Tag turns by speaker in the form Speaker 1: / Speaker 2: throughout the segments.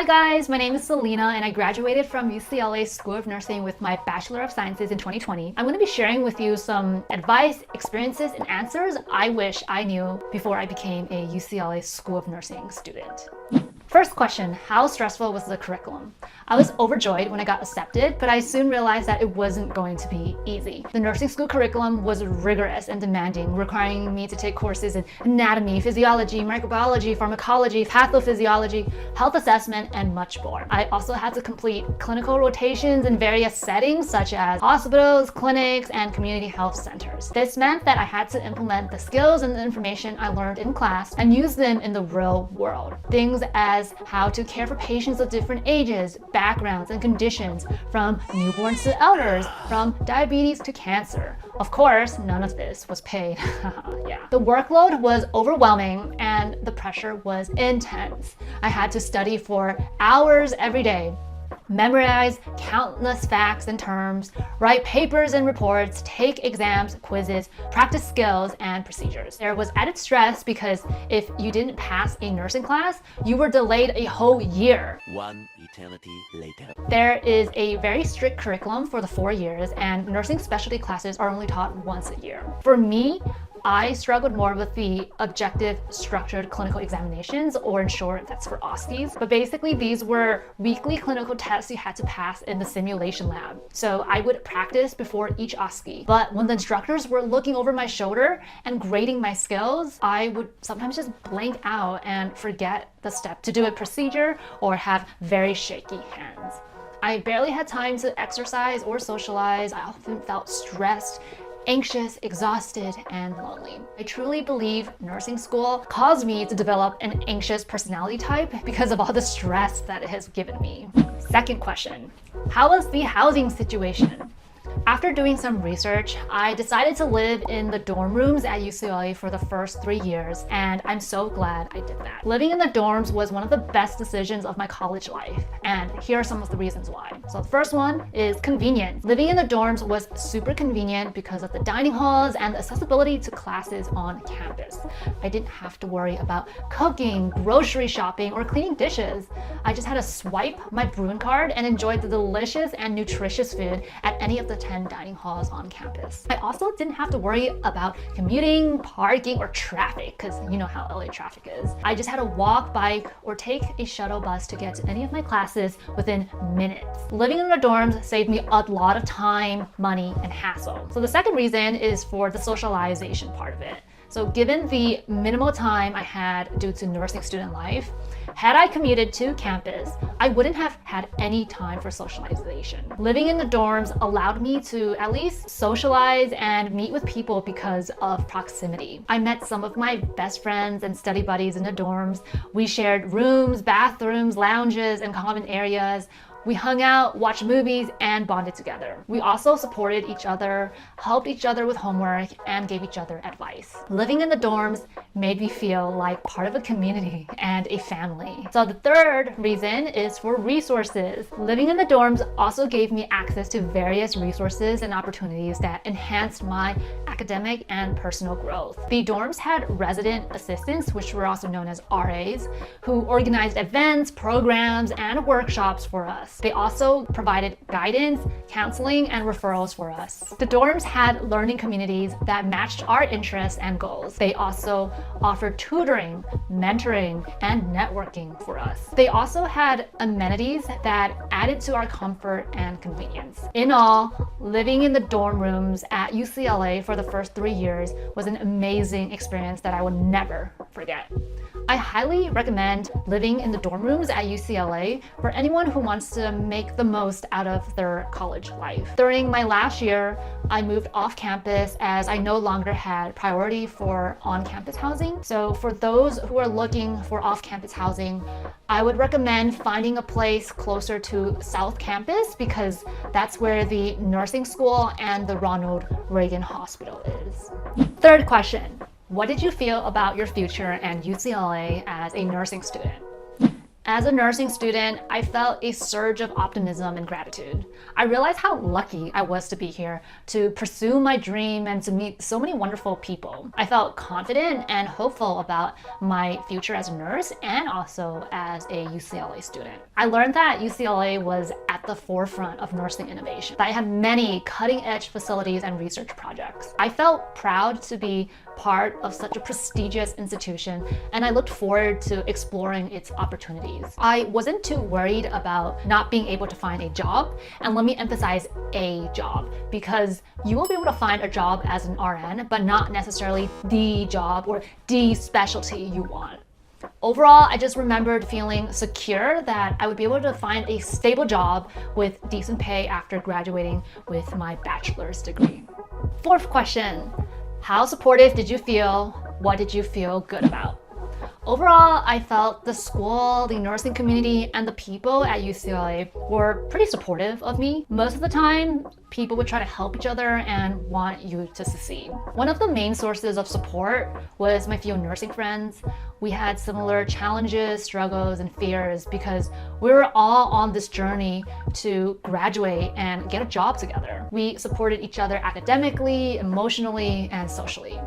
Speaker 1: Hi guys, my name is Selena and I graduated from UCLA School of Nursing with my Bachelor of Sciences in 2020. I'm going to be sharing with you some advice, experiences, and answers I wish I knew before I became a UCLA School of Nursing student. First question, how stressful was the curriculum? I was overjoyed when I got accepted, but I soon realized that it wasn't going to be easy. The nursing school curriculum was rigorous and demanding, requiring me to take courses in anatomy, physiology, microbiology, pharmacology, pathophysiology, health assessment, and much more. I also had to complete clinical rotations in various settings such as hospitals, clinics, and community health centers. This meant that I had to implement the skills and the information I learned in class and use them in the real world. Things as how to care for patients of different ages, backgrounds, and conditions, from newborns to elders, from diabetes to cancer. Of course, none of this was paid. Yeah. The workload was overwhelming and the pressure was intense. I had to study for hours every day, memorize countless facts and terms, write papers and reports, take exams, quizzes, practice skills and procedures. There was added stress because if you didn't pass a nursing class, you were delayed a whole year.
Speaker 2: One eternity later.
Speaker 1: There is a very strict curriculum for the 4 years, and nursing specialty classes are only taught once a year. For me, I struggled more with the objective structured clinical examinations, or in short, that's for OSCEs. But basically these were weekly clinical tests you had to pass in the simulation lab. So I would practice before each OSCE. But when the instructors were looking over my shoulder and grading my skills, I would sometimes just blank out and forget the step to do a procedure or have very shaky hands. I barely had time to exercise or socialize. I often felt stressed, anxious, exhausted, and lonely. I truly believe nursing school caused me to develop an anxious personality type because of all the stress that it has given me. Second question, how was the housing situation? After doing some research, I decided to live in the dorm rooms at UCLA for the first 3 years, and I'm so glad I did that. Living in the dorms was one of the best decisions of my college life, and here are some of the reasons why. So the first one is convenience. Living in the dorms was super convenient because of the dining halls and the accessibility to classes on campus. I didn't have to worry about cooking, grocery shopping, or cleaning dishes. I just had to swipe my Bruin card and enjoy the delicious and nutritious food at any of the 10 dining halls on campus. I also didn't have to worry about commuting, parking, or traffic, because you know how LA traffic is. I just had to walk, bike, or take a shuttle bus to get to any of my classes within minutes. Living in the dorms saved me a lot of time, money, and hassle. So the second reason is for the socialization part of it. So given the minimal time I had due to nursing student life, had I commuted to campus, I wouldn't have had any time for socialization. Living in the dorms allowed me to at least socialize and meet with people because of proximity. I met some of my best friends and study buddies in the dorms. We shared rooms, bathrooms, lounges, and common areas. We hung out, watched movies, and bonded together. We also supported each other, helped each other with homework, and gave each other advice. Living in the dorms made me feel like part of a community and a family. So the third reason is for resources. Living in the dorms also gave me access to various resources and opportunities that enhanced my academic and personal growth. The dorms had resident assistants, which were also known as RAs, who organized events, programs, and workshops for us. They also provided guidance, counseling, and referrals for us. The dorms had learning communities that matched our interests and goals. They also offered tutoring, mentoring, and networking for us. They also had amenities that added to our comfort and convenience. In all, living in the dorm rooms at UCLA for the first 3 years was an amazing experience that I will never forget. I highly recommend living in the dorm rooms at UCLA for anyone who wants to make the most out of their college life. During my last year, I moved off campus as I no longer had priority for on-campus housing. So for those who are looking for off-campus housing, I would recommend finding a place closer to South Campus because that's where the nursing school and the Ronald Reagan Hospital is. Third question. What did you feel about your future and UCLA as a nursing student? As a nursing student, I felt a surge of optimism and gratitude. I realized how lucky I was to be here, to pursue my dream, and to meet so many wonderful people. I felt confident and hopeful about my future as a nurse and also as a UCLA student. I learned that UCLA was at the forefront of nursing innovation, that it had many cutting-edge facilities and research projects. I felt proud to be part of such a prestigious institution, and I looked forward to exploring its opportunities. I wasn't too worried about not being able to find a job, and let me emphasize a job, because you will be able to find a job as an RN, but not necessarily the job or the specialty you want. Overall, I just remembered feeling secure that I would be able to find a stable job with decent pay after graduating with my bachelor's degree. Fourth question. How supportive did you feel? What did you feel good about? Overall, I felt the school, the nursing community, and the people at UCLA were pretty supportive of me. Most of the time, people would try to help each other and want you to succeed. One of the main sources of support was my few nursing friends. We had similar challenges, struggles, and fears because we were all on this journey to graduate and get a job together. We supported each other academically, emotionally, and socially.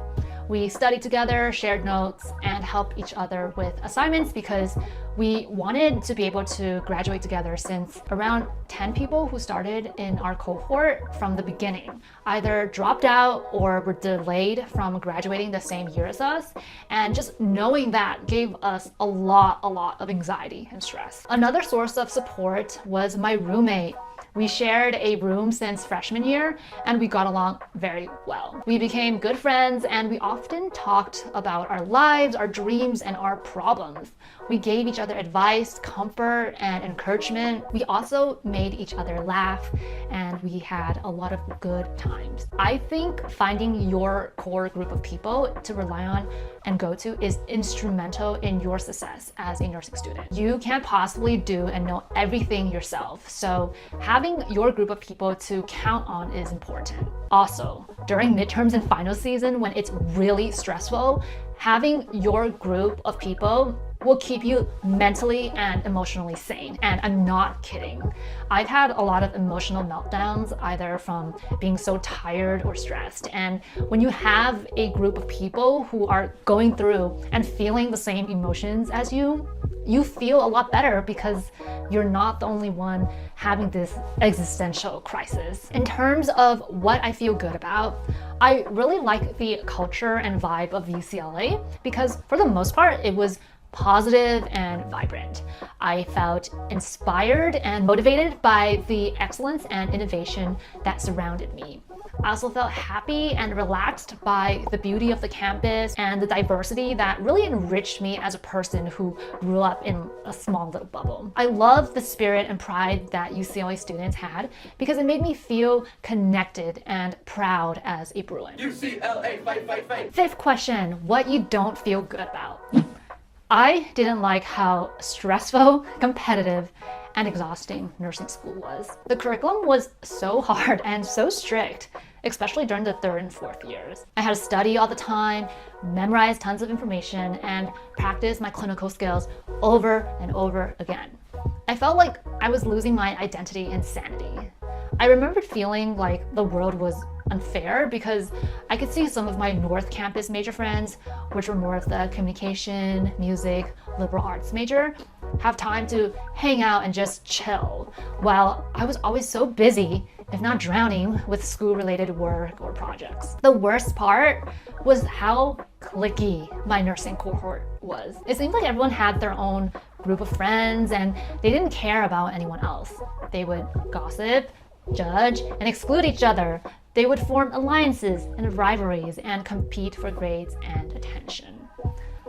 Speaker 1: We studied together, shared notes, and helped each other with assignments because we wanted to be able to graduate together, since around 10 people who started in our cohort from the beginning either dropped out or were delayed from graduating the same year as us. And just knowing that gave us a lot of anxiety and stress. Another source of support was my roommate. We shared a room since freshman year, and we got along very well. We became good friends, and we often talked about our lives, our dreams, and our problems. We gave each other advice, comfort, and encouragement. We also made each other laugh, and we had a lot of good times. I think finding your core group of people to rely on and go to is instrumental in your success as a nursing student. You can't possibly do and know everything yourself, so having your group of people to count on is important. Also, during midterms and final season, when it's really stressful, having your group of people will keep you mentally and emotionally sane. And I'm not kidding. I've had a lot of emotional meltdowns, either from being so tired or stressed. And when you have a group of people who are going through and feeling the same emotions as you feel a lot better because you're not the only one having this existential crisis. In terms of what I feel good about, I really like the culture and vibe of UCLA because for the most part, it was positive and vibrant. I felt inspired and motivated by the excellence and innovation that surrounded me. I also felt happy and relaxed by the beauty of the campus and the diversity that really enriched me as a person who grew up in a small little bubble. I love the spirit and pride that UCLA students had because it made me feel connected and proud as a Bruin.
Speaker 3: UCLA, fight, fight, fight.
Speaker 1: Fifth question, what you don't feel good about. I didn't like how stressful, competitive, and exhausting nursing school was. The curriculum was so hard and so strict, especially during the third and fourth years. I had to study all the time, memorize tons of information, and practice my clinical skills over and over again. I felt like I was losing my identity and sanity. I remembered feeling like the world was unfair because I could see some of my North Campus major friends, which were more of the communication, music, liberal arts major, have time to hang out and just chill, while I was always so busy, if not drowning, with school-related work or projects. The worst part was how cliquey my nursing cohort was. It seemed like everyone had their own group of friends and they didn't care about anyone else. They would gossip, judge, and exclude each other. They would form alliances and rivalries and compete for grades and attention.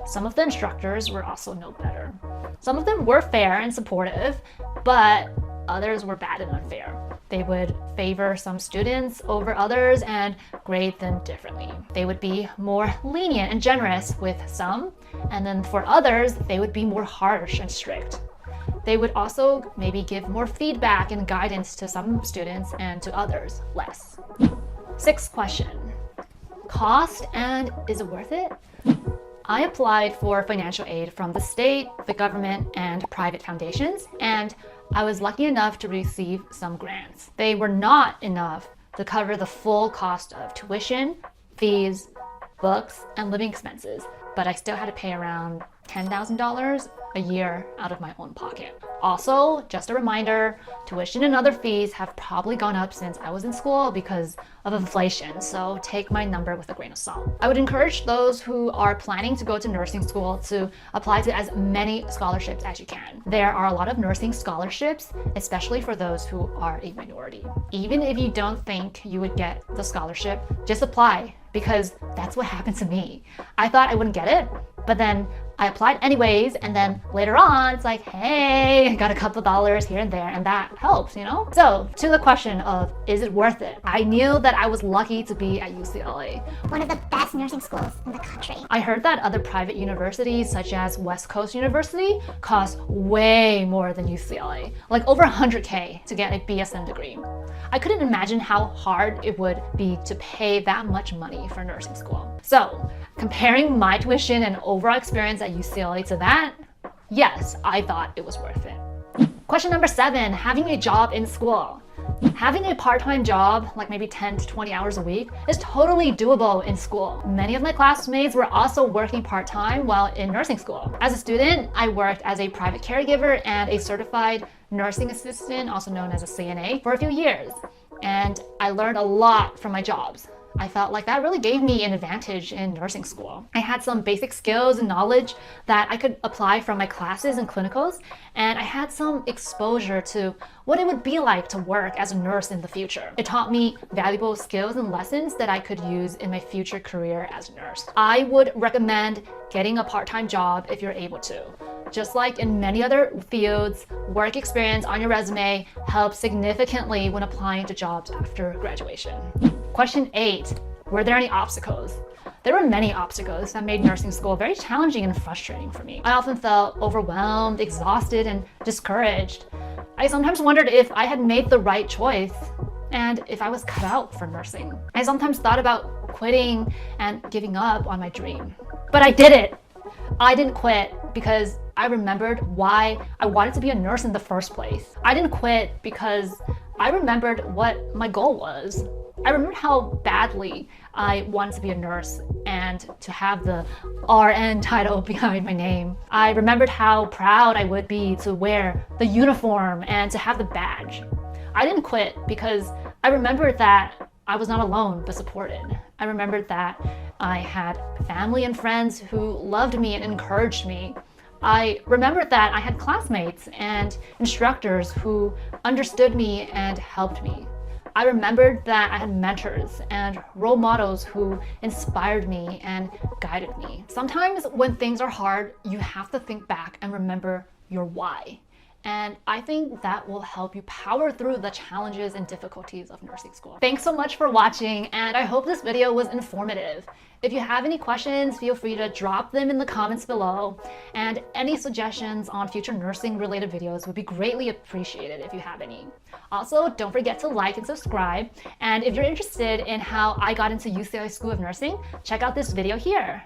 Speaker 1: Some of the instructors were also no better. Some of them were fair and supportive, but others were bad and unfair. They would favor some students over others and grade them differently. They would be more lenient and generous with some, and then for others, they would be more harsh and strict. They would also maybe give more feedback and guidance to some students and to others less. Sixth question, cost and is it worth it? I applied for financial aid from the state, the government, and private foundations, and I was lucky enough to receive some grants. They were not enough to cover the full cost of tuition, fees, books, and living expenses, but I still had to pay around $10,000 a year out of my own pocket. Also, just a reminder, tuition and other fees have probably gone up since I was in school because of inflation, so take my number with a grain of salt. I would encourage those who are planning to go to nursing school to apply to as many scholarships as you can. There are a lot of nursing scholarships, especially for those who are a minority. Even if you don't think you would get the scholarship, just apply, because that's what happened to me. I thought I wouldn't get it, but then I applied anyways, and then later on, it's like, hey, I got a couple dollars here and there, and that helps, you know? So, to the question of, is it worth it? I knew that I was lucky to be at UCLA,
Speaker 4: one of the best nursing schools in the country.
Speaker 1: I heard that other private universities, such as West Coast University, cost way more than UCLA, like over $100K to get a BSN degree. I couldn't imagine how hard it would be to pay that much money for nursing school. So, comparing my tuition and overall experience at UCLA to that, yes, I thought it was worth it. Question number 7, having a job in school. Having a part-time job, like maybe 10 to 20 hours a week, is totally doable in school. Many of my classmates were also working part-time while in nursing school. As a student, I worked as a private caregiver and a certified nursing assistant, also known as a CNA, for a few years. And I learned a lot from my jobs. I felt like that really gave me an advantage in nursing school. I had some basic skills and knowledge that I could apply from my classes and clinicals, and I had some exposure to what it would be like to work as a nurse in the future. It taught me valuable skills and lessons that I could use in my future career as a nurse. I would recommend getting a part-time job if you're able to. Just like in many other fields, work experience on your resume helps significantly when applying to jobs after graduation. Question 8, were there any obstacles? There were many obstacles that made nursing school very challenging and frustrating for me. I often felt overwhelmed, exhausted, and discouraged. I sometimes wondered if I had made the right choice and if I was cut out for nursing. I sometimes thought about quitting and giving up on my dream. But I did it! I didn't quit because I remembered why I wanted to be a nurse in the first place. I didn't quit because I remembered what my goal was. I remembered how badly I wanted to be a nurse and to have the RN title behind my name. I remembered how proud I would be to wear the uniform and to have the badge. I didn't quit because I remembered that I was not alone but supported. I remembered that I had family and friends who loved me and encouraged me. I remembered that I had classmates and instructors who understood me and helped me. I remembered that I had mentors and role models who inspired me and guided me. Sometimes when things are hard, you have to think back and remember your why. And I think that will help you power through the challenges and difficulties of nursing school. Thanks so much for watching, and I hope this video was informative. If you have any questions, feel free to drop them in the comments below, and any suggestions on future nursing related videos would be greatly appreciated if you have any. Also, don't forget to like and subscribe, and if you're interested in how I got into UCLA School of Nursing, check out this video here.